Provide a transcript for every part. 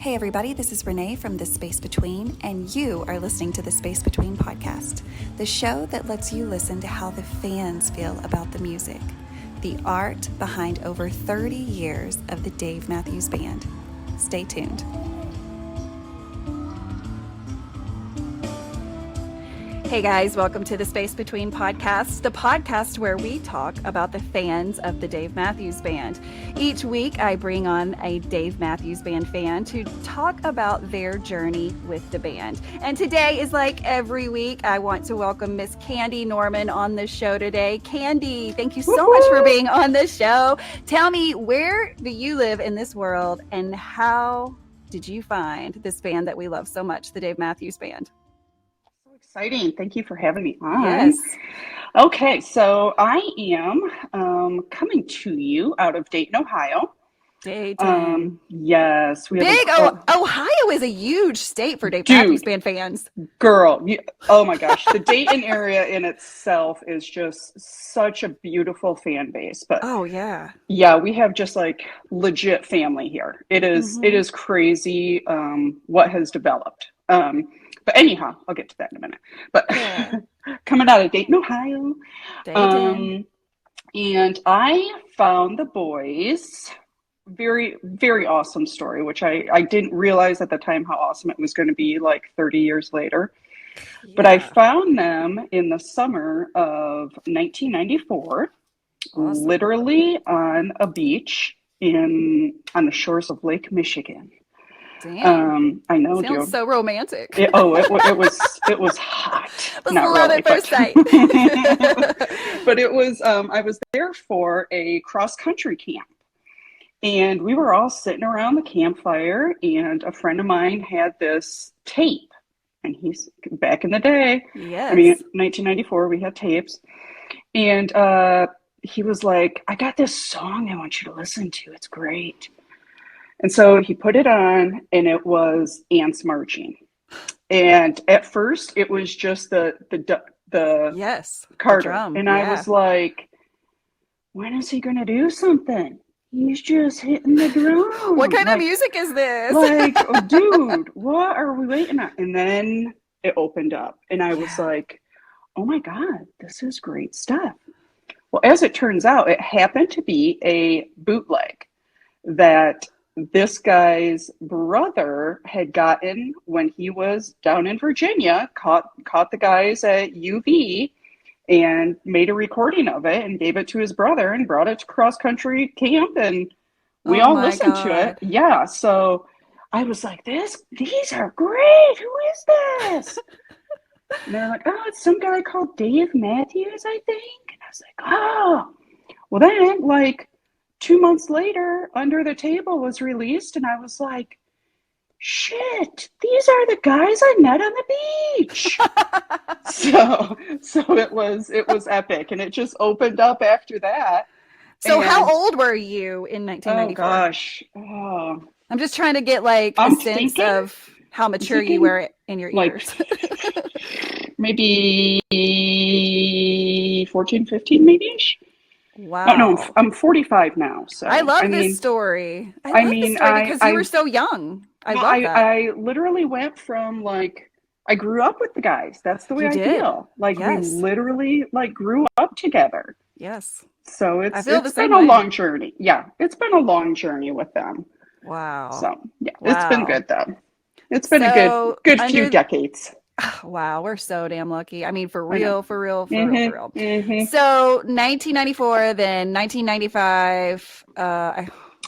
Hey everybody, this is Renae from The Space Between, and you are listening to The Space Between podcast, the show that lets you listen to how the fans feel about the music, the art behind over 30 years of the Dave Matthews Band. Stay tuned. Hey guys, welcome to the Space Between podcast, the podcast where we talk about the fans of the Dave Matthews Band. Each week, I bring on a Dave Matthews Band fan to talk about their journey with the band. And today is like every week, I want to welcome Miss Candy Norman on the show today. Candy, thank you so much for being on the show. Tell me, where do you live in this world, and how did you find this band that we love so much, the Dave Matthews Band? Exciting. Thank you for having me on. Yes. Okay, so I am coming to you out of Dayton, Ohio. Dayton. Yes. We Big Ohio is a huge state for Dave Matthews Band fans. Girl, oh my gosh. The Dayton area in itself is just such a beautiful fan base. But oh yeah. Yeah, we have just like legit family here. It is crazy what has developed. But anyhow, I'll get to that in a minute. But yeah. Coming out of Dayton, Ohio. Dayton. And I found the boys, very, very awesome story, which I didn't realize at the time how awesome it was going to be like 30 years later. Yeah. But I found them in the summer of 1994, awesome. Literally on a beach on the shores of Lake Michigan. Damn. I know. Sounds so romantic. It was hot. It was love at first sight. But it was. I was there for a cross country camp, and we were all sitting around the campfire. And a friend of mine had this tape, and he's back in the day. Yes. I mean, 1994, we had tapes, and he was like, "I got this song I want you to listen to. It's great." And so he put it on, and it was ants marching. And at first, it was just the yes, Carter. The drum. And yeah. I was like, when is he going to do something? He's just hitting the drum. What kind of music is this? Like, oh, dude, what are we waiting on? And then it opened up, and I was like, oh my God, this is great stuff. Well, as it turns out, it happened to be a bootleg that this guy's brother had gotten when he was down in Virginia, caught the guys at UV and made a recording of it and gave it to his brother and brought it to cross country camp, and we all listened to it. Yeah. So I was like, these are great. Who is this? And they're like, oh, it's some guy called Dave Matthews, I think. And I was like, oh, well then, like, 2 months later, Under the Table was released, and I was like, shit, these are the guys I met on the beach. so it was epic, and it just opened up after that. So how old were you in 1994? Oh gosh. Oh. I'm just trying to get like a sense of how mature you were in your years. Maybe 14, 15 maybe-ish. Wow. Oh, no, I'm 45 now. So I love this story. I love this story because you were so young. I literally went from like, I grew up with the guys. That's the way I feel. Like we literally like grew up together. Yes. So it's been a long journey. Yeah. It's been a long journey with them. Wow. So yeah, It's been good though. It's been a good few decades. Wow, we're so damn lucky. I mean, for real. Mm-hmm. So 1994, then 1995.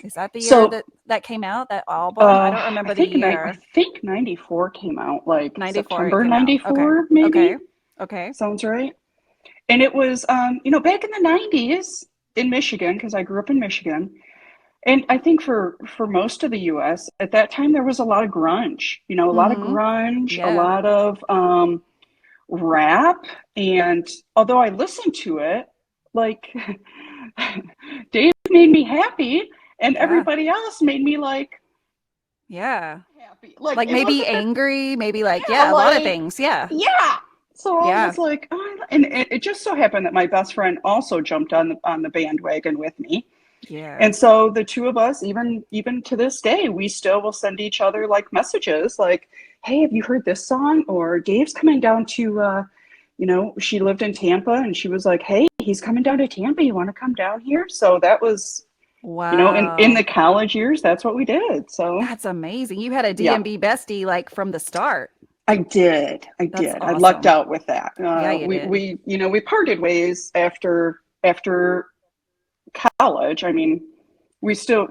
Is that the year that came out? That album? I don't remember the year. I think 94 came out, like 94 September 94, okay. maybe. Okay. Sounds right. And it was, back in the 90s in Michigan, because I grew up in Michigan. And I think for most of the U.S. at that time, there was a lot of grunge, a lot of grunge, a lot of rap. And although I listened to it, like Dave made me happy, and everybody else made me like, happy. Like maybe angry, maybe like, a lot of things. Yeah. Yeah. So I was like, and it just so happened that my best friend also jumped on the bandwagon with me. Yeah. And so the two of us, even to this day, we still will send each other like messages like, "Hey, have you heard this song?" Or Dave's coming down to she lived in Tampa and she was like, "Hey, he's coming down to Tampa. You want to come down here?" So that was, in Wow. the college years, that's what we did. So That's amazing. You had a yeah, DMB bestie like from the start. I did. I That's did. I lucked awesome. out with that. Yeah, you did. We parted ways after college. I mean, we still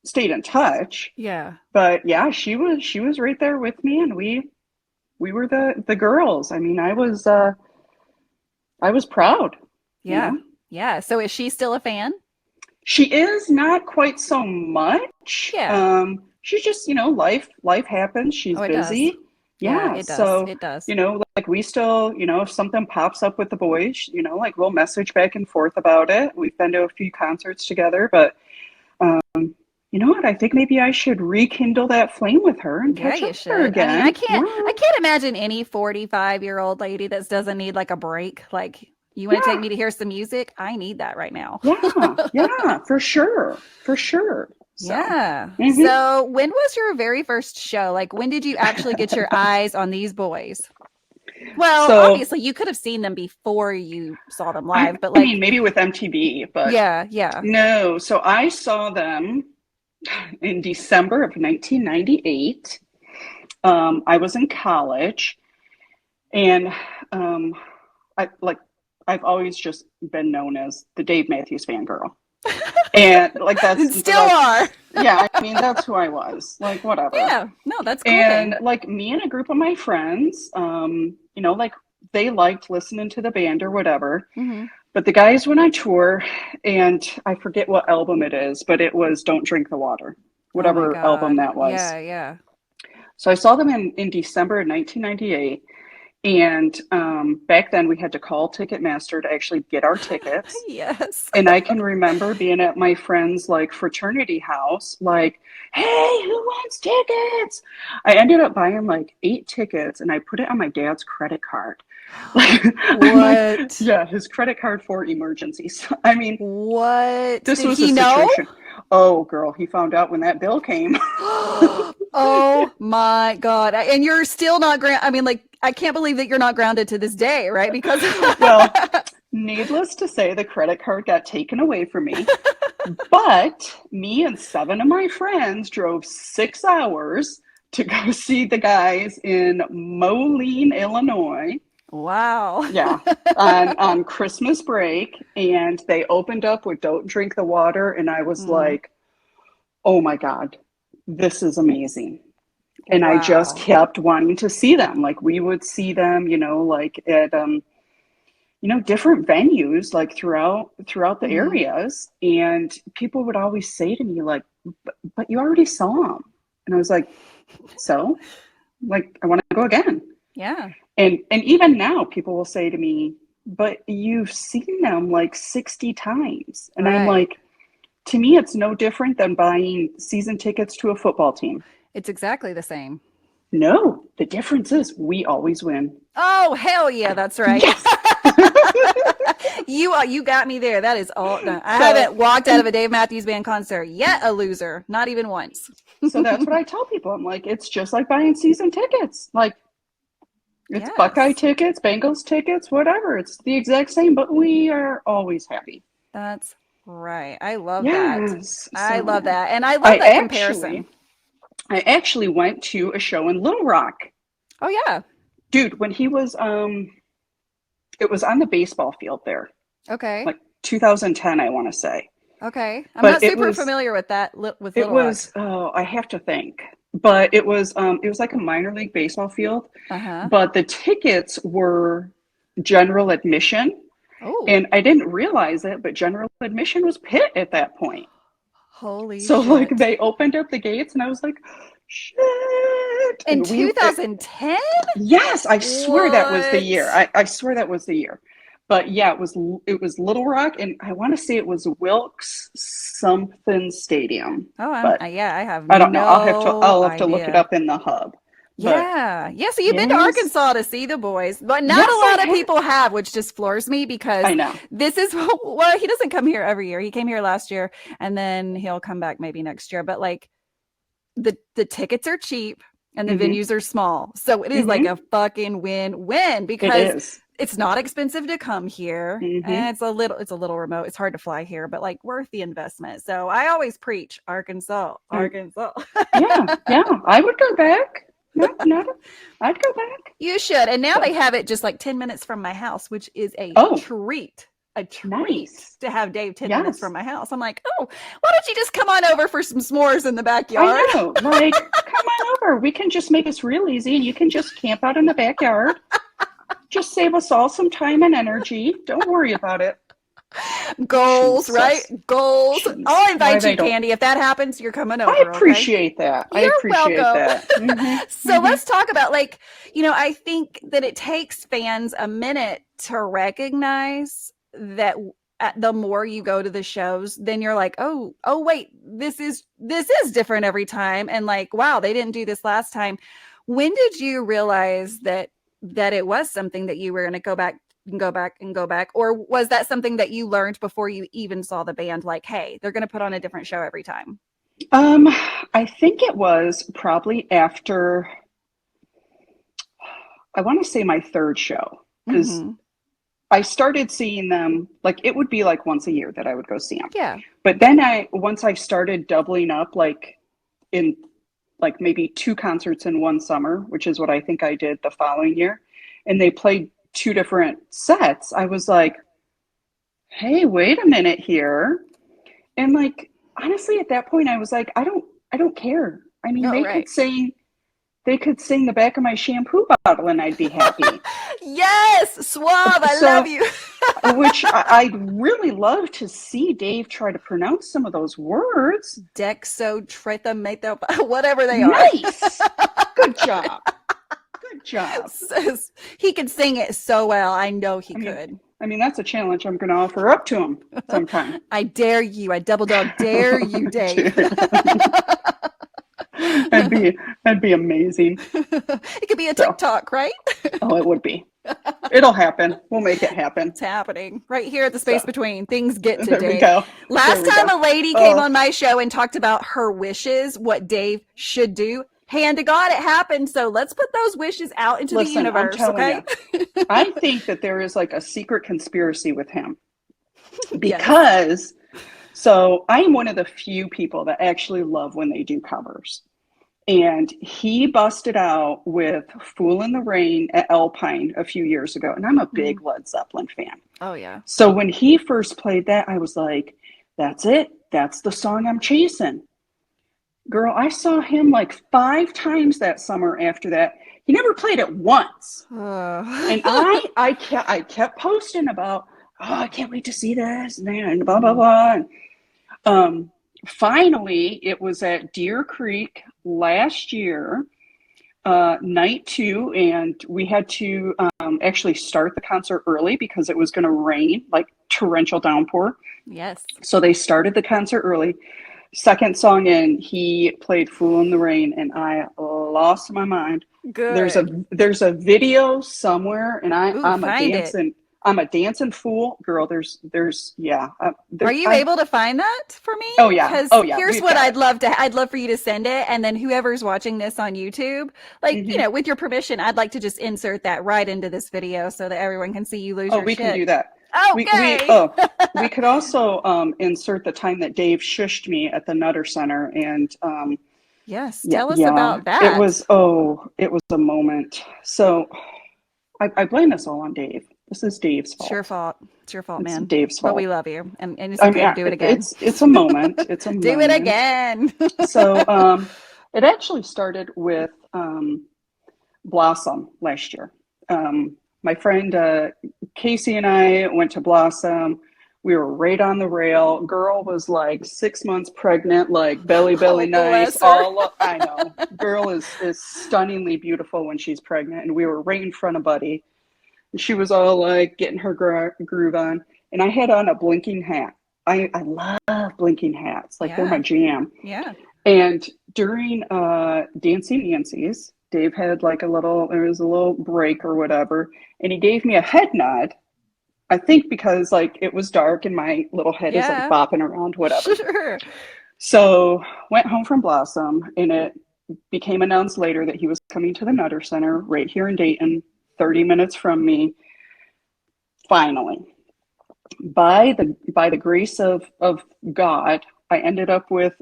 stayed in touch, Yeah. but yeah, she was right there with me, and we were the girls. I mean, I was proud, you Yeah. know. Yeah. So is she still a fan? She is not quite so much. Yeah. She's just, life happens. Oh, She's it does. busy. Yeah, Yeah. it does. So, It does. like we still, if something pops up with the boys, like we'll message back and forth about it. We've been to a few concerts together, but you know what? I think maybe I should rekindle that flame with her and Yeah, catch up you with her should. I mean, I again. can't Yeah. I can't imagine any 45-year-old lady that doesn't need like a break. Like, you want to take Yeah. me to hear some music? I need that right now. Yeah. Yeah. For sure. For sure. So, Yeah. mhm. So, when was your very first show? Like, when did you actually get your eyes on these boys? Well, So obviously, you could have seen them before you saw them I, live, but I mean, like, maybe with MTV, but yeah, yeah. no. So I saw them in December of 1998. I was in college, and um, I've always just been known as the Dave Matthews fangirl, and like And that's still that's are. yeah. I mean, that's who I was. Like whatever. Yeah. No, that's good. And like me and a group of my friends, like they liked listening to the band or whatever. Hmm. But the guys went on tour, and I forget what album it is, but it was "Don't Drink the Water," Oh my whatever album God. that was. Yeah, yeah. So I saw them in December of 1998. And back then we had to call Ticketmaster to actually get our tickets. Yes. And I can remember being at my friend's like fraternity house, like, "Hey, who wants tickets?" I ended up buying like 8 tickets and I put it on my dad's credit card. Like, I'm like, What? yeah, his credit card for emergencies. I mean, What? this Did was a he know? situation. Oh, girl, he found out when that bill came. Oh my God. And you're still not I mean, like, I can't believe that you're not grounded to this day, right? Because Well, needless to say, the credit card got taken away from me. But me and 7 of my friends drove 6 hours to go see the guys in Moline, Illinois. wow. Yeah, on Christmas break, and they opened up with "Don't Drink the Water," and I was Mm, like, "Oh my God, this is amazing." And I just wow. kept wanting to see them. Like we would see them, like at different venues like throughout the Hmm. areas, and people would always say to me like, but you already saw them. And I was like, so, like, I want to go again. Yeah. And even now people will say to me, but you've seen them like 60 times. And I'm Right. like, to me it's no different than buying season tickets to a football team. It's exactly the same. No, the difference is we always win. Oh, hell yeah, that's right. Yes. You got me there. That is all. No, I So haven't walked out of and a Dave Matthews Band concert yet a loser. Not even once. so that's what I tell people. I'm like, it's just like buying season tickets. Like, it's Buckeye Yes. tickets, Bengals tickets, whatever. It's the exact same, but we are always happy. That's right. I love that. Yes. I So love that. And I love I that comparison. actually I actually went to a show in Little Rock. Oh yeah. Dude, when he was it was on the baseball field there. Okay. Like 2010, I want to say. Okay. I'm But not super familiar with that with it Little Rock. was I have to think. But it was like a minor league baseball field, Uh-huh. but the tickets were general admission. Oh, And I didn't realize it, but general admission was pit at that point. holy So like shit. they opened up the gates and I was like, shit. In 2010? Yes, I swear that was the year. What? I swear that was the year. But yeah, it was Little Rock, and I want to say it was Wilkes something Stadium. Oh, But yeah, I have I don't know. I'll have to no I'll have to look it idea. up in the hub. but Yeah. So you've been to yes, Arkansas to see the boys, but not yes, a I lot of have. people have, which just floors me because I know. this is, well, he doesn't come here every year. He came here last year and then he'll come back maybe next year. But like the tickets are cheap and the Hmm. venues are small. So it is like a Hmm. fucking win-win It because is. it's not expensive to come here Hmm. and it's a little remote. It's hard to fly here, but like worth the investment. So I always preach Arkansas, Arkansas. Yeah, yeah. I would go back. No, I'd go back. You should. And now So, they have it just like 10 minutes from my house, which is a oh, treat. A treat nice. to have Dave 10 minutes from Yes. my house. I'm like, oh, why don't you just come on over for some s'mores in the I backyard? know. Like, come on over. We can just make this real easy and you can just camp out in the backyard. Just save us all some time and energy. Don't worry about it. Goals, right? Jesus. Goals. Jeez. I'll Why invite they you, don't. Candy. If that happens, you're coming I over, okay? appreciate that. I You're appreciate welcome. that. Hmm. So Hmm. let's talk about like, I think that it takes fans a minute to recognize that the more you go to the shows, then you're like, oh wait, this is different every time. And like, wow, they didn't do this last time. When did you realize that it was something that you were going to go back and go back and go back? Or was that something that you learned before you even saw the band? Like, hey, they're going to put on a different show every time. Um, I think it was probably after, I want to say my third show, because Mm-hmm. I started seeing them, like it would be like once a year that I would go see them. Yeah. But then once I started doubling up, like in like maybe two concerts in one summer, which is what I think I did the following year, and they played two different sets, I was like, hey, wait a minute here. And like honestly, at that point I was like, I don't care. I mean, Oh, right. they could sing the back of my shampoo bottle and I'd be happy. Yes, Suave, I love So you. which I'd really love to see Dave try to pronounce some of those words. Dexotrimethyl, whatever they are. Nice. Good job. Good job. He could sing it so well. I know he I mean, could. that's a challenge I'm going to offer up to him sometime. I dare you. I double dog dare you, Dave. That'd be amazing. It could be a So, TikTok, right? oh, it would be. It'll happen. We'll make it happen. It's happening right here at the So, space between. Things get to there we Dave. go. Last There we time go. a lady came Oh, on my show and talked about her wishes, what Dave should do. Hand to God, it happened. So let's put those wishes out into the listen, I'm universe, telling okay? you, I think that there is like a secret conspiracy with him Yes. because, so I am one of the few people that actually love when they do covers. And he busted out with Fool in the Rain at Alpine a few years ago. And I'm a big Led Zeppelin fan. Oh, yeah. So when he first played that, I was like, that's it. That's the song I'm chasing. Girl, I saw him like 5 times that summer after that. He never played it once. And I kept posting about, oh, I can't wait to see this and blah, blah, blah. And, finally, it was at Deer Creek last year, night two, and we had to actually start the concert early because it was going to rain, like torrential downpour. Yes. So they started the concert early. Second song in, he played "Fool in the Rain," and I lost my mind. There's a Good. there's a video somewhere, and Ooh, I'm a find it. dancing. I'm a dancing fool, girl. There's yeah. Are you able to find that for me? Oh yeah, Because oh yeah. here's We've what got I'd it. love to. I'd love for you to send it, and then whoever's watching this on YouTube, like Hmm. with your permission, I'd like to just insert that right into this video so that everyone can see you lose Oh, your we can shit. do that. Okay. We could also insert the time that Dave shushed me at the Nutter Center, and Yes. yeah, Tell us yeah, about that. it was a moment. So I blame this all on Dave. This is Dave's It's your fault. fault. It's your fault, It's man. Dave's But we fault. love you, and it's I mean, okay to do it again. it's a moment. It's a Do it moment. again. So it actually started with Blossom last year. My friend Casey and I went to Blossom. We were right on the rail. Girl was like 6 months pregnant, like belly Oh, nice. bless her. I know. Girl is stunningly beautiful when she's pregnant, and we were right in front of Buddy. And she was all like getting her groove on, and I had on a blinking hat. I love blinking hats, like they're my Yeah. jam. Yeah. And during Dancing Nancy's, Dave had like there was a little break or whatever, and he gave me a head nod. I think because like it was dark and my little head is like Yeah. bopping around, whatever. Sure. So went home from Blossom, and it became announced later that he was coming to the Nutter Center right here in Dayton, 30 minutes from me. Finally, by the grace of God, I ended up with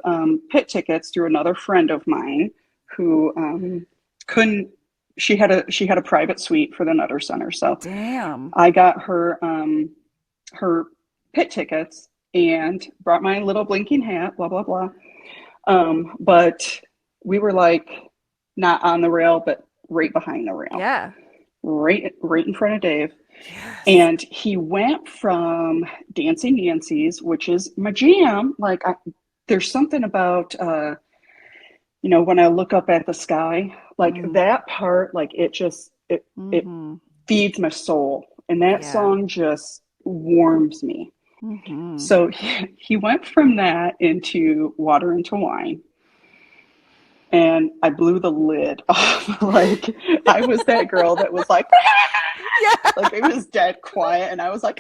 pit tickets through another friend of mine who couldn't. She had a private suite for the Nutter Center, so Damn. I got her pit tickets and brought my little blinking hat. Blah blah blah. But we were like not on the rail, but right behind the rail. Yeah. Right in front of Dave. Yes. And he went from Dancing Nancy's, which is my jam. Like, there's something about, when I look up at the sky, like that part, like it feeds my soul. And that song just warms me. So he went from that into Water into Wine. And I blew the lid off. Like, I was that girl that was like, yeah. Like, it was dead quiet. And I was like,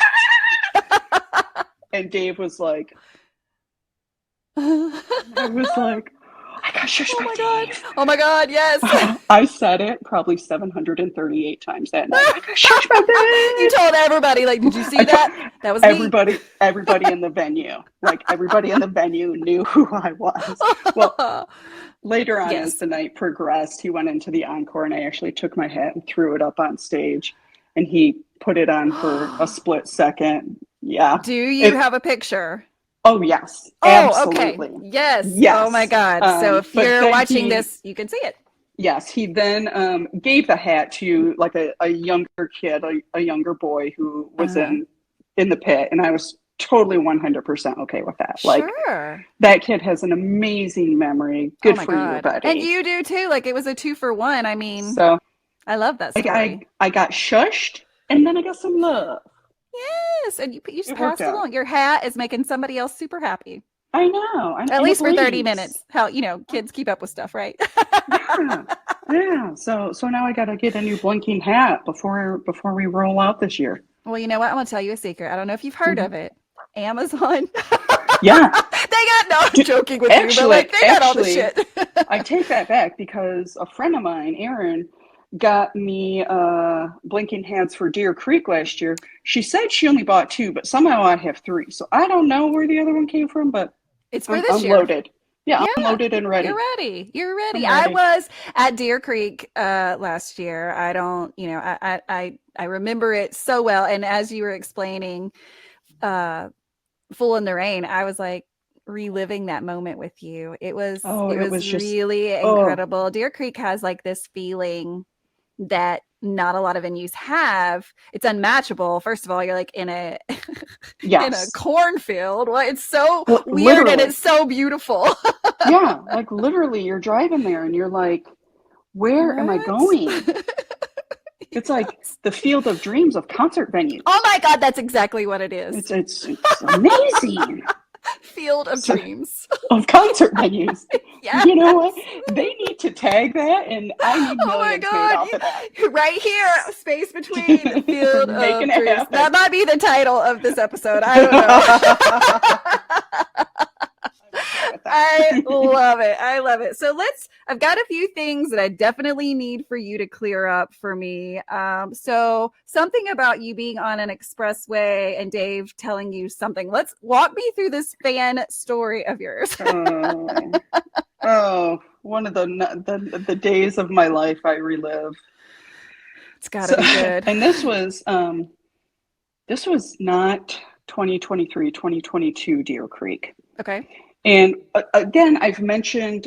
and Dave was like, I was like, I got shushed by Dave. Oh my God, yes. I said it probably 738 times that night. I got shushed by Dave. You told everybody, like, did you see that? That was everybody, me. Everybody in the venue. Like, everybody in the venue knew who I was. Well, later on, as the night progressed, he went into the encore, and I actually took my hat and threw it up on stage, and he put it on for a split second. Yeah. Do you have a picture? Oh, yes. Absolutely. Okay. Yes. Yes. Oh, my God. So if you're watching this, you can see it. Yes. He then gave the hat to like a younger kid, a younger boy who was in the pit, and I was totally 100% okay with that. Like, sure. That kid has an amazing memory. Good for you, buddy. And you do too. Like, it was a 2-for-1. I mean, so I love that story. I got shushed, and then I got some love. Yes, and you just passed along. Your hat is making somebody else super happy. I know. At least for 30 minutes. How, kids keep up with stuff, right? Yeah. So now I got to get a new blinking hat before we roll out this year. Well, you know what? I'm going to tell you a secret. I don't know if you've heard of it. Amazon. Yeah. I'm joking with you, but like, they got all the shit. I take that back because a friend of mine, Erin, got me blinking hats for Deer Creek last year. She said she only bought 2, but somehow I have 3. So I don't know where the other one came from, but it's for this year. Loaded. Yeah, I'm loaded and ready. You're ready. I was at Deer Creek last year. I don't, I remember it so well. And as you were explaining Fool in the Rain, I was like reliving that moment with you. It was just really incredible. Deer Creek has like this feeling that not a lot of venues have. It's unmatchable. First of all, you're like in a in a cornfield. Well, it's so weird, and it's so beautiful. Yeah, like literally you're driving there and you're like, where am I going? It's like the field of dreams of concert venues. Oh my God, that's exactly what it is. It's amazing. Field of dreams of concert venues. Yes. You know what? They need to tag that, and I need millions made off of that. Right here, space between the field of dreams. Happen. That might be the title of this episode. I don't know. I love it. I love it. So I've got a few things that I definitely need for you to clear up for me. So something about you being on an expressway and Dave telling you something. Let's walk me through this fan story of yours. One of the days of my life I relive. It's gotta be good. And this was not 2023, 2022 Deer Creek. Okay. And again, I've mentioned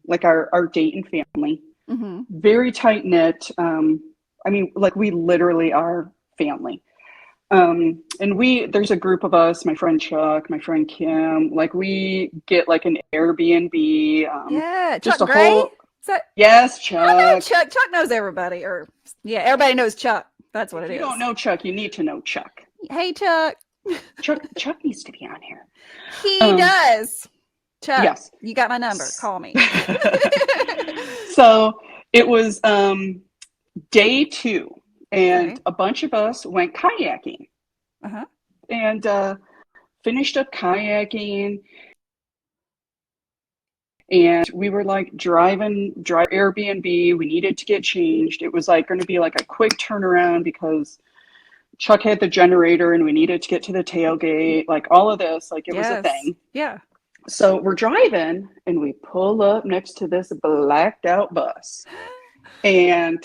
like our Dayton family, very tight knit. I mean, like we literally are family. And there's a group of us, my friend Chuck, my friend Kim, like we get like an Airbnb. Just Chuck Gray? Yes, Chuck. I know Chuck. Chuck knows everybody, everybody knows Chuck. That's what it is. If you don't know Chuck, you need to know Chuck. Hey, Chuck. Chuck needs to be on here. He does. Chuck, yes. You got my number. Call me. So It was day 2, Okay. and a bunch of us went kayaking Uh-huh. and finished up kayaking. And we were like drive Airbnb. We needed to get changed. It was like going to be like a quick turnaround because Chuck had the generator and we needed to get to the tailgate, like all of this, like it was a Yes. thing. Yeah. So we're driving and we pull up next to this blacked out bus. And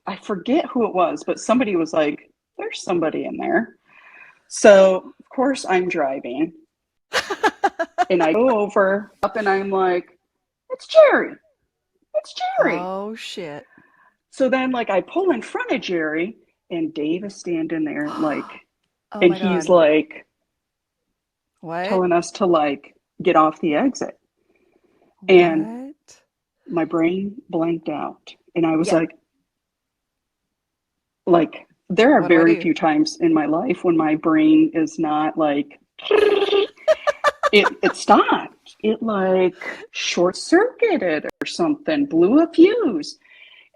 I forget who it was, but somebody was like, there's somebody in there. So, of course, I'm driving and I go over up and I'm like, it's Jerry. It's Jerry. Oh shit. So then, like, I pull in front of Jerry and Dave is standing there, like, Oh and my he's God. like What? telling us to, like, get off the exit. And What? my brain blanked out. And I was Yeah. like, there are What do I very do? few times in my life when my brain is not like, it stopped. It like short circuited or something, blew a fuse.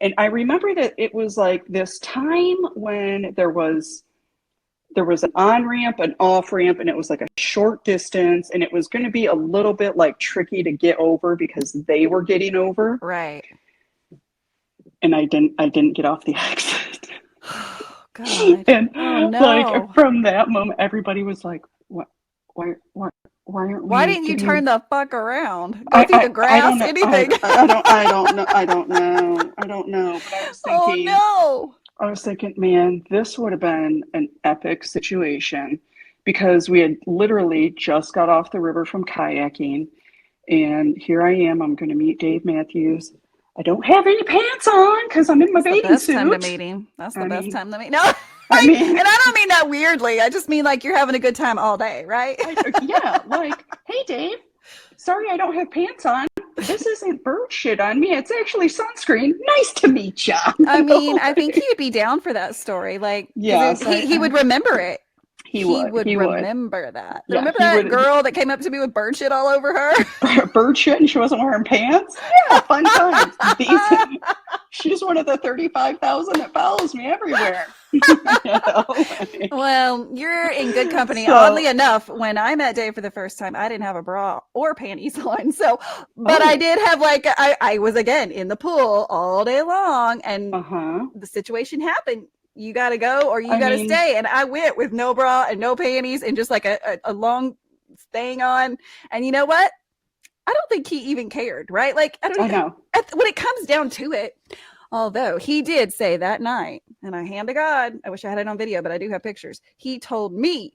And I remember that it was like this time when there was an on ramp, an off ramp, and it was like a short distance, and it was going to be a little bit like tricky to get over because they were getting over, Right. and I didn't get off the exit. Oh God. And Oh like no. from that moment, everybody was like, "What? Why aren't Why we didn't you turn getting?" the fuck around? Go through the I don't grass? know. Anything? I don't know. I don't know. But Oh no. I was thinking, man, this would have been an epic situation because we had literally just got off the river from kayaking, and here I am. I'm going to meet Dave Matthews. I don't have any pants on because I'm in my That's the bathing best time to suit. meet him. That's the I best mean, time to meet. No, I mean, and I don't mean that weirdly. I just mean like you're having a good time all day, right? yeah, like, hey, Dave, sorry I don't have pants on. This isn't bird shit on me. It's actually sunscreen. Nice to meet ya. I You mean, know? I think he'd be down for that story, like because Yes, he would remember it. he He would. would He would. remember that. Yeah, Remember he that would. girl that came up to me with bird shit all over her? Bird shit and she wasn't wearing pants. Yeah, fun times. These. She's one of the 35,000 that follows me everywhere. You know? Well, you're in good company. Oddly So, enough, when I met Dave for the first time, I didn't have a bra or panties on. So, but I oh, did have like I was again in the pool all day long, and uh-huh. the situation happened. You got to go or you I got to mean, stay, and I went with no bra and no panties and just like a long thing on. And you know what? I don't think he even cared, right? Like I I don't. know. When it comes down to it, although he did say that night, and I hand to God, I wish I had it on video, but I do have pictures. He told me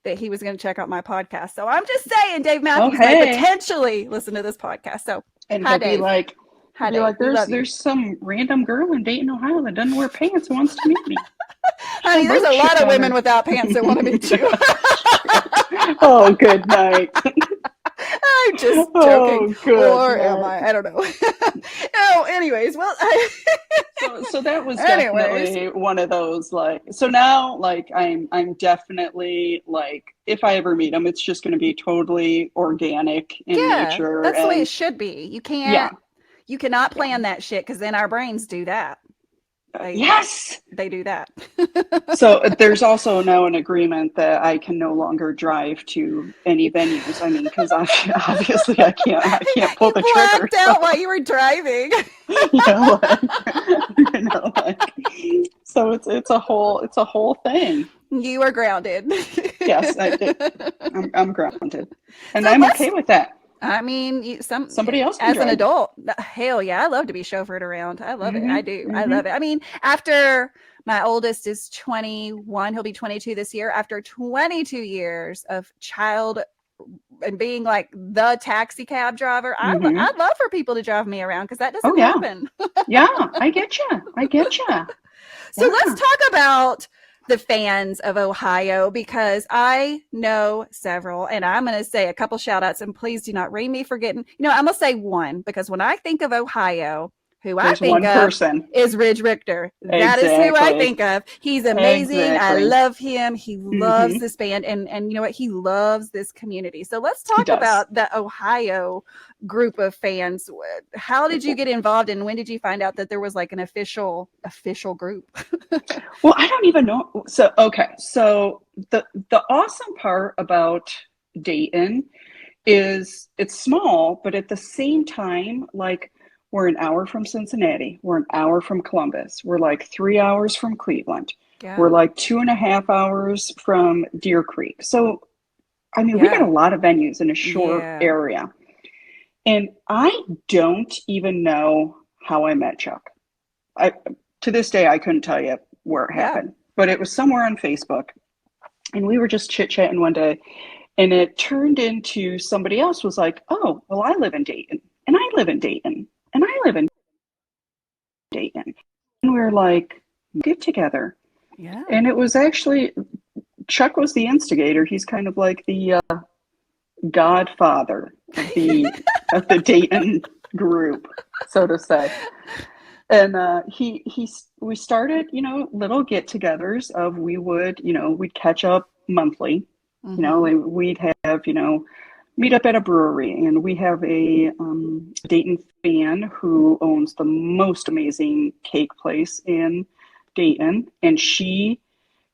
that he was going to check out my podcast. So I'm just saying, Dave Oh, Matthews might hey. potentially listen to this podcast. So And hi, Dave. he'll Hi, be Dave. like, We love you. there's some random girl in Dayton, Ohio that doesn't wear pants who wants to meet me. She's got Honey, there's bird a lot shit of on women her. without pants that want to meet you. Oh, good night. I'm just joking. Oh, good Or am night. I? I don't know. Oh, anyways, well, So that was anyways, definitely one of those like so now like I'm definitely like if I ever meet him it's just going to be totally organic in yeah, nature that's the way it and should be. yeah You cannot yeah plan that shit because then our brains do that. They yes. they do that. So there's also now an agreement that I can no longer drive to any venues. I mean, because obviously I can't pull You the trigger. blacked So out while you were driving. like like so it's a whole thing. You are grounded. Yes, I'm grounded, and So I'm let's. okay with that. I mean, Somebody else can as an drive. adult, hell yeah, I love to be chauffeured around. I love it. I Hmm. do. I love Hmm. it. I mean, after my oldest is 21, he'll be 22 this year. After 22 years of child and being like the taxi cab driver, Hmm. I'd love for people to drive me around because that Oh doesn't yeah, happen. yeah. I get you. I get you. So let's Yeah. talk about the fans of Ohio because I know several, and I'm going to say a couple shout outs, and please do not read me for getting, I'm going to say one because when I think of Ohio, who I There's think one of person. is Ridge Richter. That is who I Exactly. think of. He's amazing. I Exactly. love him. He loves Hmm. this band, and you know what? He loves this community. So let's He talk does. about the Ohio group of fans. How did you get involved, and when did you find out that there was like an official group? Well, I don't even know. So, okay. So the awesome part about Dayton is it's small, but at the same time, like we're an hour from Cincinnati, we're an hour from Columbus, we're like 3 hours from Cleveland, we're Yeah. like 2.5 hours from Deer Creek. So, I mean, we got a Yeah. lot of venues in a short Yeah. area. And I don't even know how I met Chuck. I to this day I couldn't tell you where it Yeah. happened, but it was somewhere on Facebook, and we were just chit chatting one day, and it turned into somebody else was like, "Oh, well, I live in Dayton, and I live in Dayton, and I live in Dayton," and we were like, "Get together." Yeah. And it was actually Chuck was the instigator. He's kind of like the godfather of the Dayton group, so to say. And we started, little get-togethers of we would, we'd catch up monthly, Mm-hmm. and we'd have, meet up at a brewery, and we have a Dayton fan who owns the most amazing cake place in Dayton, and she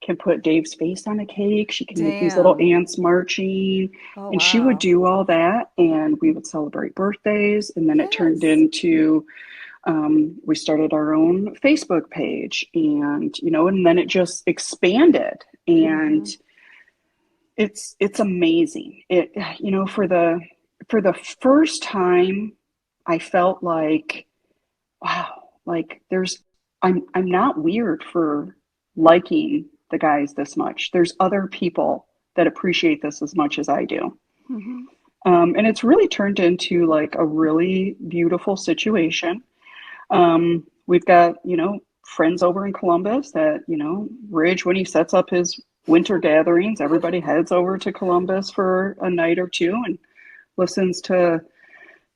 can put Dave's face on a cake. She can make these little Damn. ants marching, Oh and she would wow. do all that, and we would celebrate birthdays, and then it turned Yes. into we started our own Facebook page, and then it just expanded, and Mm-hmm. it's amazing. For the first time, I felt like, wow, like I'm not weird for liking the guys this much. There's other people that appreciate this as much as I do. Mm-hmm. And it's really turned into like a really beautiful situation. We've got, friends over in Columbus that, Ridge, when he sets up his winter gatherings, everybody heads over to Columbus for a night or two and listens to,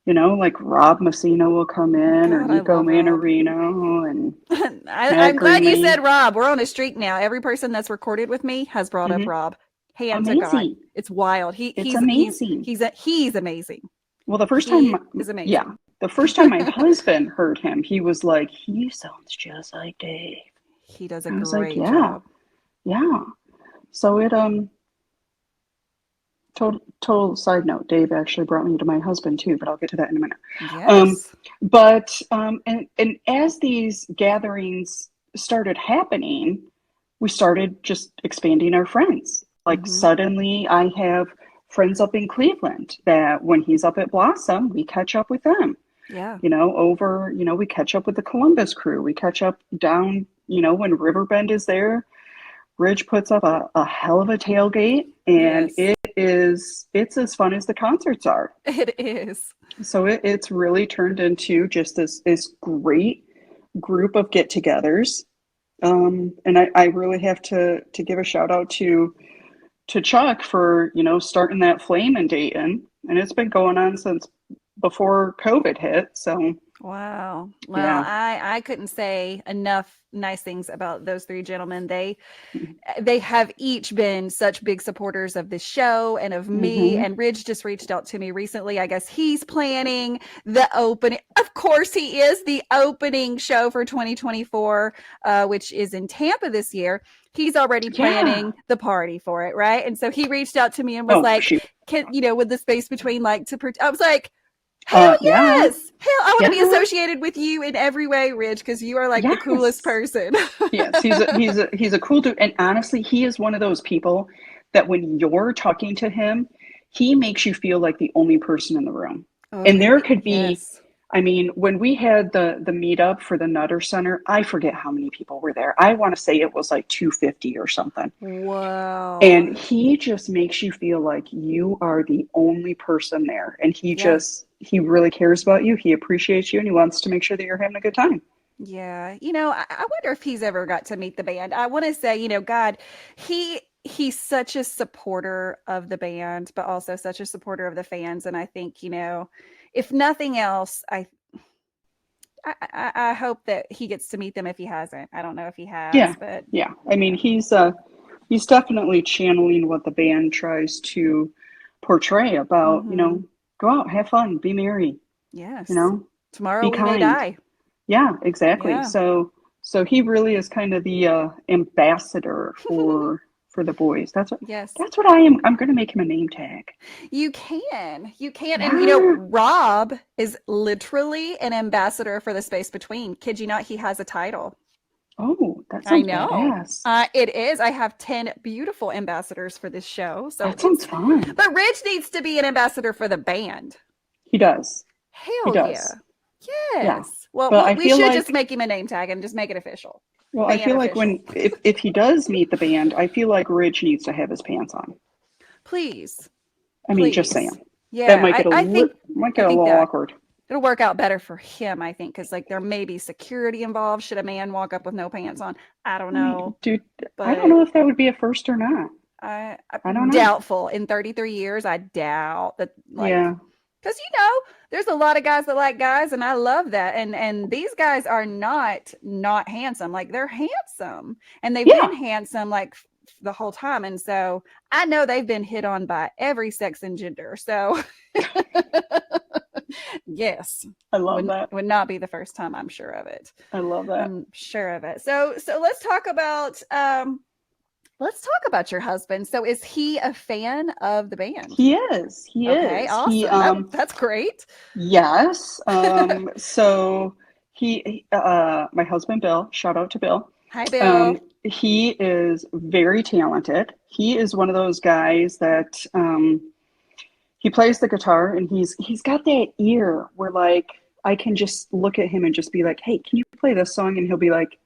like Rob Messina will come in, or God, I Nico love Rob. Manarino and I'm Matt glad you said Greenlee. Rob. We're on a streak now. Every person that's recorded with me has brought up Hmm. Rob. Hand to God. Amazing. It's wild. He It's he's he's amazing. he's amazing. Well, He is yeah, amazing. the first time my husband heard him, he was like, he sounds just like Dave. He does a I was like, great yeah, job. yeah. So total side note, Dave actually brought me to my husband too, but I'll get to that in a minute. Um, Yes. but as these gatherings started happening, we started just expanding our friends. Like Mm-hmm. suddenly I have friends up in Cleveland that when he's up at Blossom, we catch up with them. Yeah. We catch up with the Columbus crew. We catch up down, when Riverbend is there. Ridge puts up a hell of a tailgate, and Yes. it's as fun as the concerts are. It is. So it's really turned into just this great group of get-togethers. And I really have to give a shout out to Chuck for starting that flame in Dayton, and it's been going on since before COVID hit. So Wow. Well, yeah. I couldn't say enough nice things about those three gentlemen. They have each been such big supporters of this show and of me. Hmm. And Ridge just reached out to me recently. I guess he's planning the opening. Of course, he is the opening show for 2024, which is in Tampa this year. He's already Yeah. planning the party for it, right? And so he reached out to me and was Oh like, shoot. "Can with the space between like to?" I was like, hell Yeah. yes. Hell, I want to be Yeah. associated with you in every way, Ridge, because you are like the coolest Yes. person. Yes. He's a cool dude, and honestly, he is one of those people that when you're talking to him, he makes you feel like the only person in the room. Oh, And there could be, yes. I mean, when we had the meetup for the Nutter Center, I forget how many people were there. I want to say it was like 250 or something. Wow. And he just makes you feel like you are the only person there. And Yeah. he really cares about you. He appreciates you, and he wants to make sure that you're having a good time. Yeah. I wonder if he's ever got to meet the band. I want to say, God, he's such a supporter of the band, but also such a supporter of the fans. And I think, if nothing else, I hope that he gets to meet them if he hasn't. I don't know if he has, Yeah, but yeah. I mean, yeah. he's definitely channeling what the band tries to portray about, Mm-hmm. go out, have fun, be merry, you Yes. know, Tomorrow be we may kind. die. Yeah, exactly. Yeah. So he really is kind of the ambassador for the boys. Yes. That's what I am. I'm going to make him a name tag. You can. You can. And Yeah. Rob is literally an ambassador for the space between. Kid you not, he has a title. Oh, that I sounds know. badass. It is. I have 10 beautiful ambassadors for this show. So That sounds it's, fun. but Rich needs to be an ambassador for the band. He does. He Hell yeah. does. Yeah. Yes. Well, But I we feel should just like make him a name tag and just make it official. Well, I Fan feel like official. when if he does meet the band, I feel like Rich needs to have his pants on. Please. I mean, just Please. saying. That Yeah, might get a I think little that awkward. it'll work out better for him, I think, because like there may be security involved. Should a man walk up with no pants on? I don't I mean, know. dude, I don't But know if that would be a first or not. I don't I'm know. doubtful. In 33 years, I doubt that like Yeah. because there's a lot of guys that like guys, and I love that. And these guys are not handsome. Like they're handsome, and they've been Yeah. handsome like the whole time. And so I know they've been hit on by every sex and gender. So yes, I love that. would not be the first time. I'm sure of it. I love that. I'm sure of it. So let's talk about your husband. So is he a fan of the band? He is. He Okay, is. He awesome. That's great. yes. So my husband Bill, shout out to Bill. Hi, Bill. He is very talented. He is one of those guys that he plays the guitar and he's got that ear where like I can just look at him and just be like, "Hey, can you play this song?" And he'll be like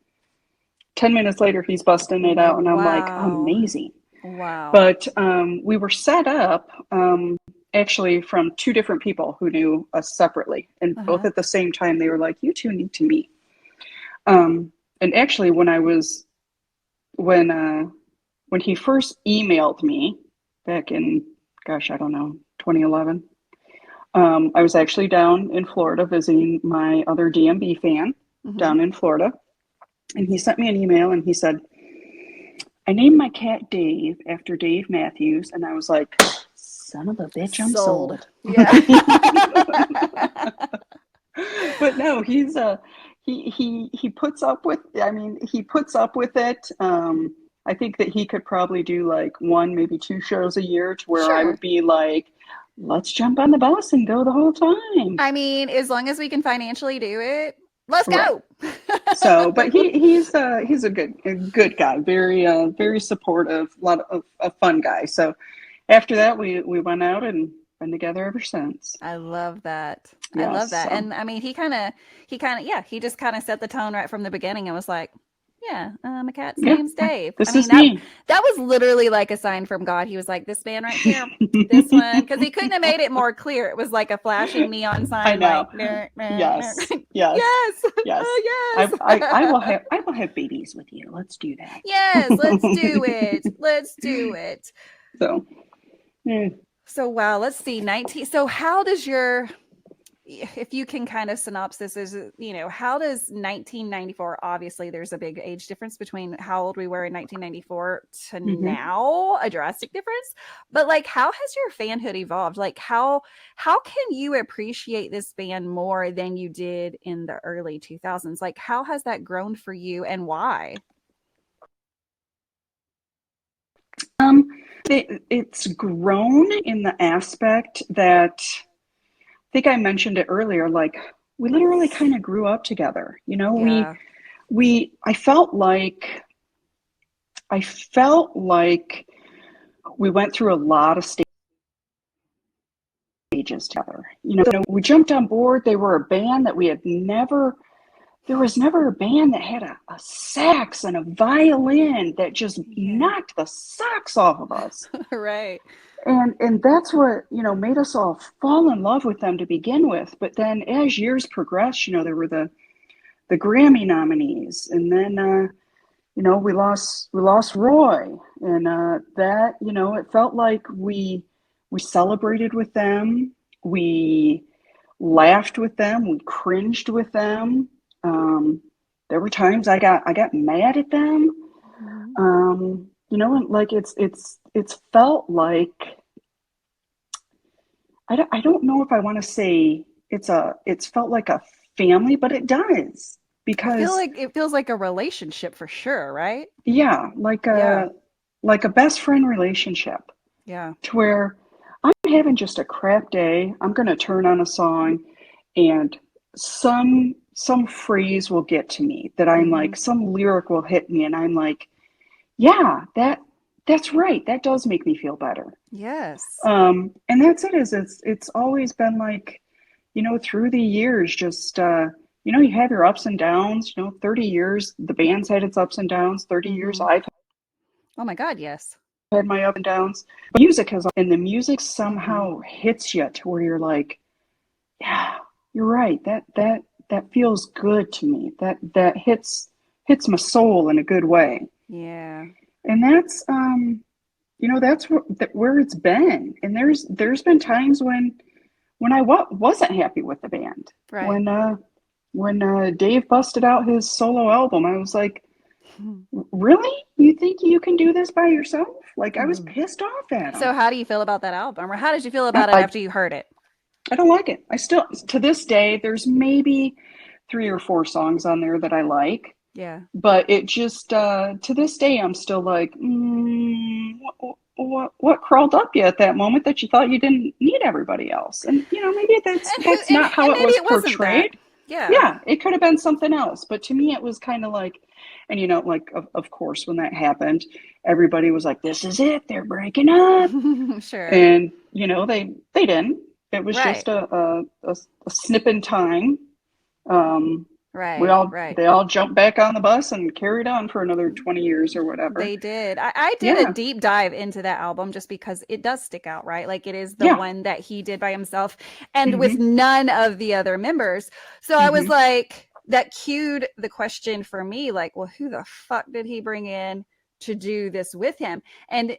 10 minutes later he's busting it out and I'm like, Wow. "Amazing." Wow. But we were set up actually from two different people who knew us separately, and both Uh-huh. at the same time they were like, "You two need to meet." And actually, when he first emailed me back in, gosh, I don't know, 2011, I was actually down in Florida visiting my other DMB fan Hmm. down in Florida, and he sent me an email and he said, "I named my cat Dave after Dave Matthews," and I was like, "Son of a bitch, I'm Sold. sold." Yeah. But no, he puts up with. I mean, he puts up with it. I think that he could probably do like one, maybe two shows a year, to where I Sure. would be like, "Let's jump on the bus and go the whole time." I mean, as long as we can financially do it, let's Right. go. So, but he's a good guy, very supportive, a lot of fun guy. So after that, we went out and been together ever since. I love that. I love Yes. that. So And I mean, yeah, he just kind of set the tone right from the beginning and was like, yeah, my cat's yeah, name's Dave. I this mean, is me. that was literally like a sign from God. He was like, this man right here, this one, because he couldn't have made it more clear. It was like a flashing neon I sign, know. like, nah, nah, nah. Yes. Yes. Yes, Yes. yes, I will have babies with you. Let's do yes. Let's do that. it. Let's do it. So, yeah. So wow, let's see. 19. So how does your if you can kind of synopsis is how does 1994, obviously there's a big age difference between how old we were in 1994 to Mhm. now, a drastic difference, but like how has your fanhood evolved? Like how can you appreciate this band more than you did in the early 2000s? Like how has that grown for you and why? Um, it's grown in the aspect that I think I mentioned it earlier. Like we literally kind of grew up together. Yeah. I felt like we went through a lot of stages together. So we jumped on board. They were a band that we had never. There was never a band that had a sax and a violin that just Yeah. knocked the socks off of us. Right. And that's what, made us all fall in love with them to begin with. But then as years progressed, there were the Grammy nominees, and then we lost Roy, and that it felt like we celebrated with them. We laughed with them, we cringed with them. There were times I got mad at them. Mhm. And like it's felt like I don't know if I want to say it's felt like a family, but it does I feel because like it feels like a relationship for sure, right? yeah, Yeah. like a best friend relationship Yeah. to where I'm having just a crap day. I'm gonna turn on a song and some phrase will get to me that I'm Hmm. like some lyric will hit me and I'm like, yeah, that's right. That does make me feel better. Yes. And that's it is it's always been like, through the years, just you have your ups and downs, 30 years, the band's had its ups and downs, 30 years Hmm. I've Oh my God, yes. had my up and downs. But music has and the music Hmm. somehow hits you to where you're like, yeah, you're right. That feels good to me. That hits my soul in a good way. Yeah. And that's where it's been. And there's been times when I wasn't happy with the band. Right. When Dave busted out his solo album, I was like, really? You think you can do this by yourself? Like I was Hmm. pissed off at him. So how do you feel about that album? Or how did you feel I, about it I after you heard it? I don't like it. I still to this day there's maybe 3 or 4 songs on there that I like, Yeah. but it just to this day I'm still like, what crawled up you at that moment that you thought you didn't need everybody else? And maybe that's And who that's not how and it maybe was it wasn't that. portrayed. Yeah. Yeah, it could have been something else, but to me it was kind of like, and like of course when that happened, everybody was like, "This is it, they're breaking up," Sure. and they didn't. It was Right. just a snip in time. Um, we Right. all Right. they all jumped back on the bus and carried on for another 20 years or whatever. They did. I did a Yeah. deep dive into that album just because it does stick out, right? Like it is the Yeah. one that he did by himself and with Mhm. none of the other members. So I was Mhm. like, that cued the question for me, like, well, who the fuck did he bring in to do this with him? And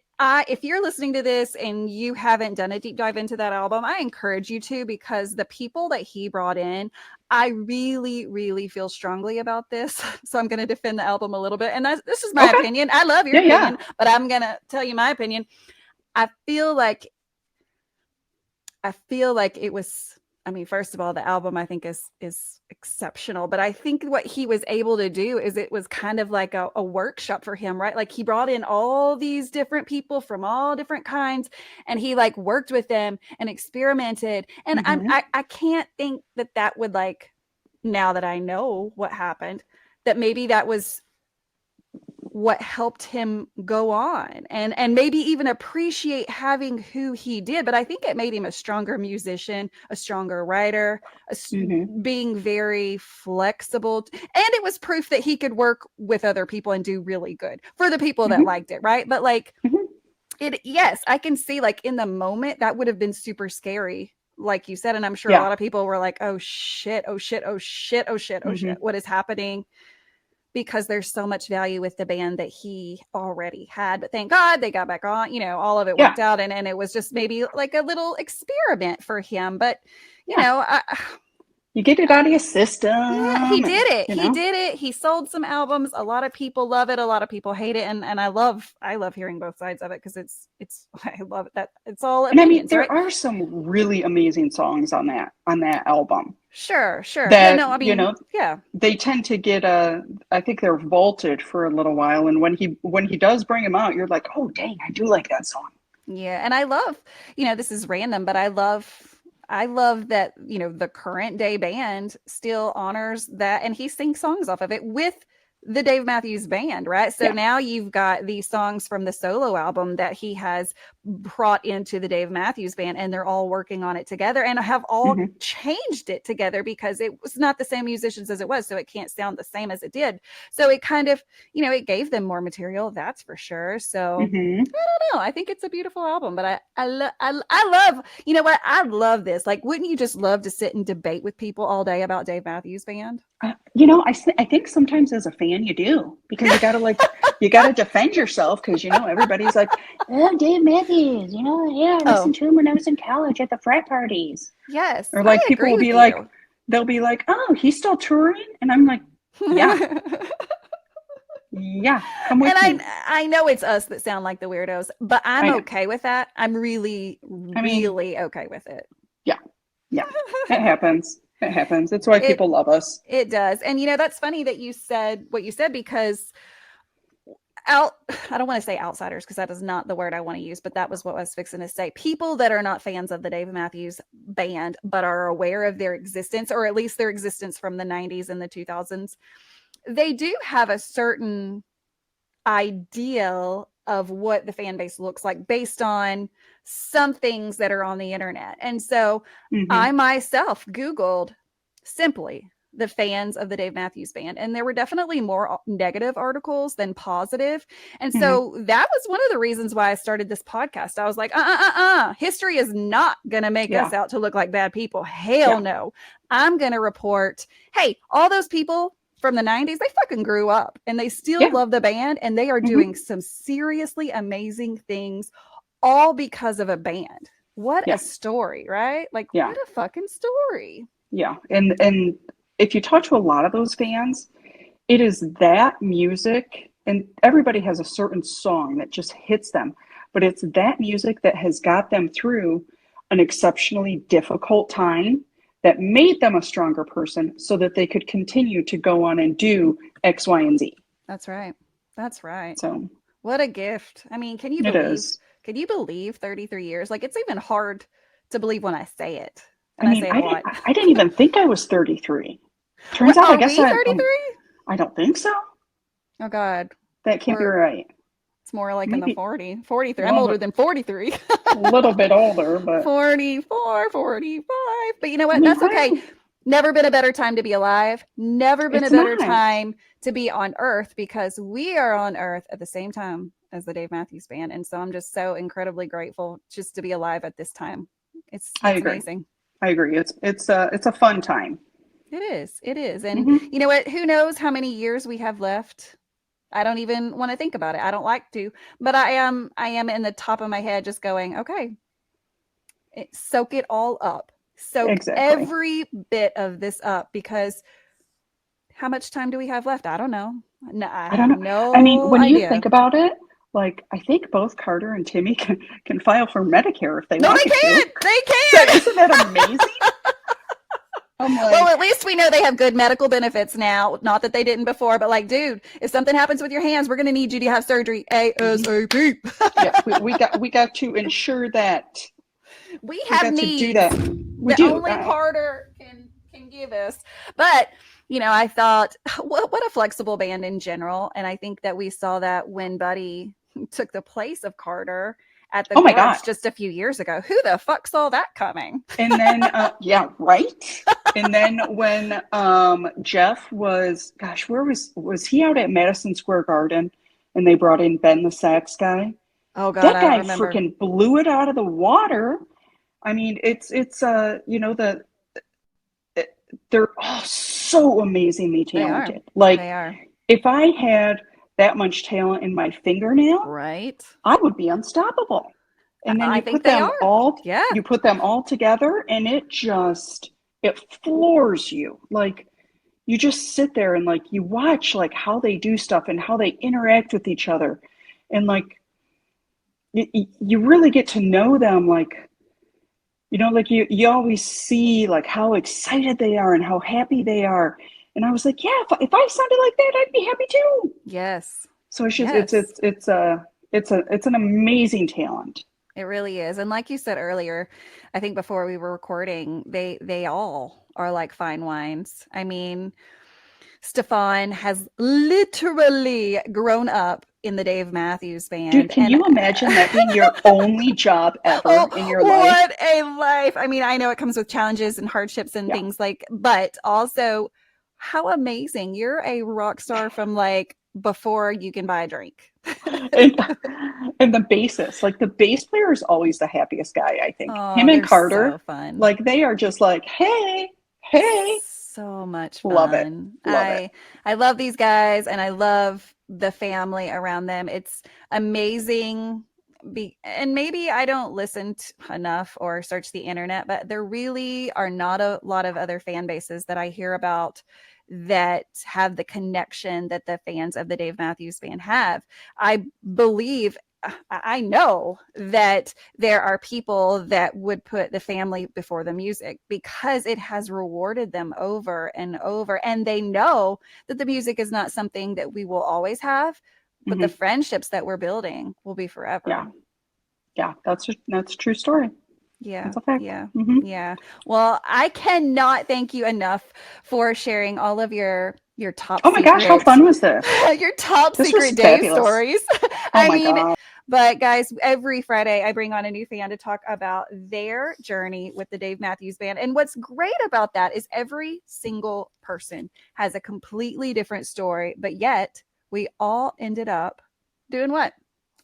if you're listening to this and you haven't done a deep dive into that album, I encourage you to because the people that he brought in, I really, really feel strongly about this. So I'm going to defend the album a little bit. And this is my Okay. opinion. I love your Yeah, yeah. opinion, but I'm going to tell you my opinion. I feel like it was, I mean, first of all, the album I think is exceptional, but I think what he was able to do is it was kind of like a workshop for him, right? Like he brought in all these different people from all different kinds and he like worked with them and experimented. And Mhm. I can't think that that would like, now that I know what happened, that maybe that was what helped him go on and maybe even appreciate having who he did. But I think it made him a stronger musician, a stronger writer, Mhm. being very flexible, and it was proof that he could work with other people and do really good for the people that Mhm. liked it, right? But like Mhm. it, yes, I can see like in the moment that would have been super scary, like you said, and I'm sure a Yeah. lot of people were like, oh shit, oh shit, oh shit, oh shit, oh shit, Mhm. what is happening? Because there's so much value with the band that he already had. But thank God they got back on, all of it Yeah. worked out. And it was just maybe like a little experiment for him. But, you Yeah. know, I, You get it out of your yeah, he system and did it. He did it. He sold some albums. A lot of people love it. A lot of people hate it. And I love hearing both sides of it because it's I love it that it's all and I mean opinions, there right? are some really amazing songs on that album Sure, sure. Yeah, that no, I mean, yeah. they tend to get I think they're vaulted for a little while, and when he does bring them out, you're like, oh dang, I do like that song. Yeah, and I love, this is random, but I love that, the current day band still honors that and he sings songs off of it with the Dave Matthews Band, right? So Yeah. now you've got these songs from the solo album that he has brought into the Dave Matthews Band and they're all working on it together and have all Hmm. changed it together because it was not the same musicians as it was, so it can't sound the same as it did. So it kind of, it gave them more material, that's for sure. So Hmm. know. I think it's a beautiful album, but I love, you know what? I love this. Like, wouldn't you just love to sit and debate with people all day about Dave Matthews Band? I think sometimes as a fan fan, you do, because you gotta defend yourself, because everybody's like, oh, Dave Matthews, yeah, I listened Oh, to him when I was in college at the frat parties. yes, Or I like people agree will with be like, you. they'll be like, oh, he's still touring, and I'm like, yeah, yeah, come And with me. I know it's us that sound like the weirdos, but I'm I know. okay with that. I'm really, I mean, really okay with it. yeah, yeah, it happens. It happens. That's why It people love us. it does. And that's funny that you said what you said, because out I don't want to say outsiders, because that is not the word I want to use, but that was what I was fixing to say. People that are not fans of the Dave Matthews Band but are aware of their existence, or at least their existence from the 90s and the 2000s, they do have a certain ideal of what the fan base looks like based on some things that are on the internet. And so Hmm. I myself Googled simply the fans of the Dave Matthews Band, and there were definitely more negative articles than positive. And Hmm. so that was one of the reasons why I started this podcast. I was like, history is not going to make us Yeah, out to look like bad people. Hell yeah. no. I'm going to report, hey, all those people from the 90s, they fucking grew up and they still Yeah. love the band, and they are doing Hmm. some seriously amazing things, all because of a band. What a Yeah. story, right? Like, Yeah. what a fucking story. Yeah. And if you talk to a lot of those fans, it is that music, and everybody has a certain song that just hits them, but it's that music that has got them through an exceptionally difficult time, that made them a stronger person so that they could continue to go on and do X, Y, and Z. That's right. That's right. So What a gift. I mean, it is. can you believe 33 years? Like, it's even hard to believe when I say it. I And I mean, say it a lot. I didn't even think I was 33. Turns What, out, I are guess we 33? I don't think so. Oh God. That can't be We're right. It's more like in the Maybe 43. I'm older well, than 43. a little bit older, but 44, 45. But you know I what? mean, That's okay. hey, Never been a better time to be alive. Never been a it's better not. time to be on Earth, because we are on Earth at the same time as the Dave Matthews Band. And so I'm just so incredibly grateful just to be alive at this time. I It's agree. amazing. I agree. It's a fun time. It is. It is. And Hmm. you know what? Who knows how many years we have left? I don't even want to think about it. I don't like to, but I am in the top of my head just going, okay, soak it all up. Soak Exactly. every bit of this up, because how much time do we have left? I don't know. No, I I don't have know. I mean, no when you idea. think about it, like I think both Carter and Timmy can file for Medicare if they No, they wanted to. can't. They So can't. isn't that amazing? I'm Well, like, at least we know they have good medical benefits now. Not that they didn't before, but like, dude, if something happens with your hands, we're going to need you to have surgery mhm. ASAP. Yeah, we got to ensure that. We We have got to do needs that. We that do. only Carter can give us. But I thought, what a flexible band in general, and I think that we saw that when Buddy took the place of Carter at the Oh my God. Garage just a few years ago. Who the fuck saw that coming? And then, yeah, right. And then when Jeff was, gosh, where was he out at Madison Square Garden, and they brought in Ben the sax guy? Oh God, That I don't guy remember. freaking blew it out of the water. I mean, it's they're all so amazingly They are. talented. Like, They are. if I had that much talent in my fingernail, Right. I would be unstoppable. And then I think they are. Yeah. you put them all together, and it floors you. Like, you just sit there and like you watch like how they do stuff and how they interact with each other, and like you really get to know them. Like, like you always see like how excited they are and how happy they are. And I was like, yeah, if I sounded like that, I'd be happy too. Yes. So it's just Yes. it's an amazing talent. It really is. And like you said earlier, I think before we were recording, they all are like fine wines. I mean, Stefan has literally grown up in the Dave Matthews Dude, Band. can And you imagine that being your only job ever in oh, your life? what a life. I mean, I know it comes with challenges and hardships and Yeah. things like, but also how amazing. You're a rock star from like before you can buy a drink. And and the bassist, like the bass player is always the happiest guy, I think. Oh, Him and they're so Carter, fun. like they are just like, hey, hey. so much Love it. fun. Love it. I love these guys and I love the family around them. It's amazing. And maybe I don't listen enough or search the internet, but there really are not a lot of other fan bases that I hear about that have the connection that the fans of the Dave Matthews Band have. I believe, I know that there are people that would put the family before the music because it has rewarded them over and over. And they know that the music is not something that we will always have, but the friendships that we're building will be forever. Yeah. Yeah. That's a true story. Yeah. That's a fact. Yeah. Yeah. Well, I cannot thank you enough for sharing all of your top Oh my gosh, how fun was this? Your top This secret was Dave fabulous. stories. Oh my God. But guys, every Friday I bring on a new fan to talk about their journey with the Dave Matthews Band. And what's great about that is every single person has a completely different story, but yet we all ended up doing what?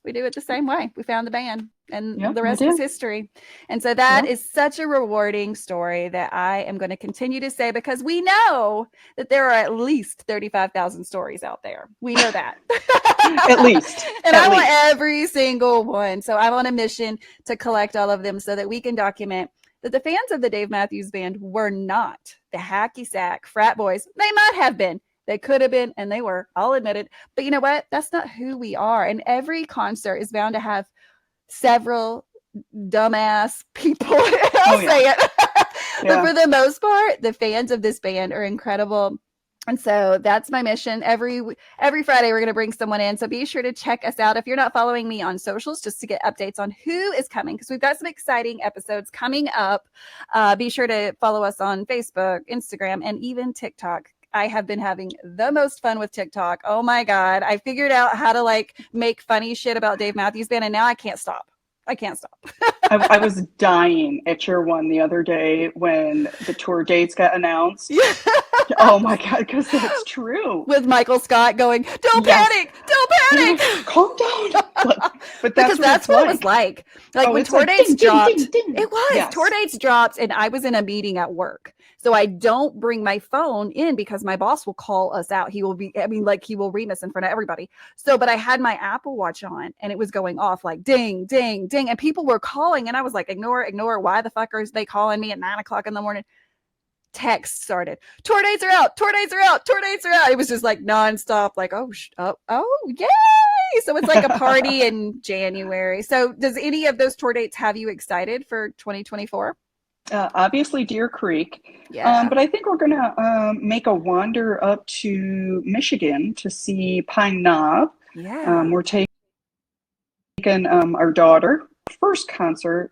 We do it the same way. We found the band and the rest is history. And so that is such a rewarding story that I am going to continue to say because we know that there are at least 35,000 stories out there. We know that. At least. And I want every single one. So I'm on a mission to collect all of them so that we can document that the fans of the Dave Matthews Band were not the hacky sack frat boys. They might have been. They could have been, and they were. I'll admit it. But you know what? That's not who we are. And every concert is bound to have several dumbass people. I'll say it. But for the most part, the fans of this band are incredible. And so that's my mission. Every Friday, we're going to bring someone in. So be sure to check us out. If you're not following me on socials, just to get updates on who is coming, because we've got some exciting episodes coming up. Be sure to follow us on Facebook, Instagram, and even TikTok. I have been having the most fun with TikTok. Oh my God. I figured out how to make funny shit about Dave Matthews Band, and now I can't stop. I was dying at your one the other day when the tour dates got announced. Yeah. Oh my God, because that's true. With Michael Scott going, don't panic, don't panic. Calm down. But that's what it was like. When tour dates dropped, it was. Yes. Tour dates dropped, and I was in a meeting at work. So I don't bring my phone in because my boss will call us out. He will read us in front of everybody. But I had my Apple Watch on and it was going off like ding, ding, ding. And people were calling and I was like, ignore. Why the fuck are they calling me at 9:00 in the morning? Text started. Tour dates are out. It was just like nonstop, like, oh, yay. So it's like a party in January. So does any of those tour dates have you excited for 2024? Obviously Deer Creek. Yeah. But I think we're going to make a wander up to Michigan to see Pine Knob. Yeah. We're taking our daughter first concert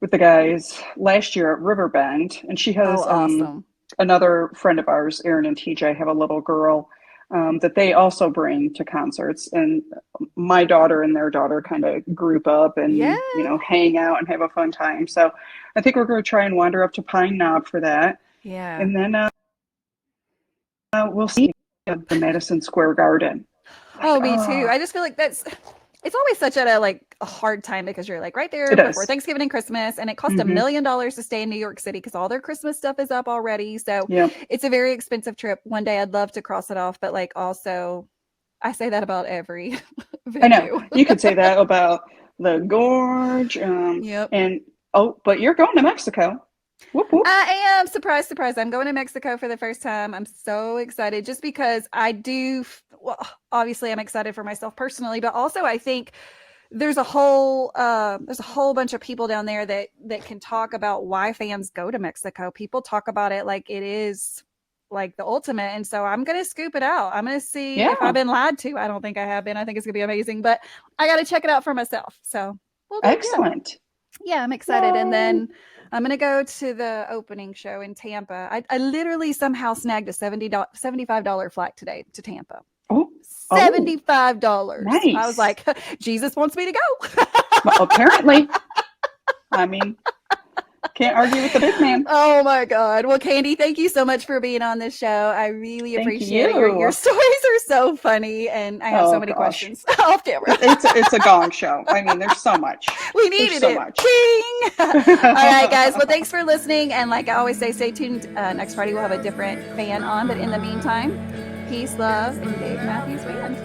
with the guys last year at Riverbend, and she has awesome. Another friend of ours, Aaron and TJ, have a little girl that they also bring to concerts, and my daughter and their daughter kind of group up and hang out and have a fun time. So I think we're going to try and wander up to Pine Knob for that. Yeah, and then we'll see the Madison Square Garden. Me too. I just feel like it's always such a hard time because you're right there before Thanksgiving and Christmas, and it costs $1 million to stay in New York City because all their Christmas stuff is up already. So it's a very expensive trip. One day I'd love to cross it off, but also I say that about every venue. I know. You could say that about the Gorge. But you're going to Mexico. Whoop, whoop. I am. Surprise. I'm going to Mexico for the first time. I'm so excited just because obviously I'm excited for myself personally, but also I think there's a whole bunch of people down there that can talk about why fans go to Mexico. People talk about it like it is like the ultimate. And so I'm going to scoop it out. I'm going to see if I've been lied to. I don't think I have been. I think it's going to be amazing, but I got to check it out for myself. So excellent. Good. Yeah, I'm excited. Yay. And then I'm going to go to the opening show in Tampa. I literally somehow snagged a $75 flight today to Tampa. Oh, $75. Nice. I was like, Jesus wants me to go. Well, apparently. I mean, Can't argue with the big man. Oh my God. Well, Candy, thank you so much for being on this show. I really Thank appreciate it. Your you. stories are so funny, and I have so Oh many gosh. questions off camera. It's a gong show. I mean, there's so much. We There's needed so it. much. Ding! All right, guys. Well, thanks for listening. And like I always say, stay tuned. Next Friday, we'll have a different fan on. But in the meantime, peace, love, and Dave Matthews Band.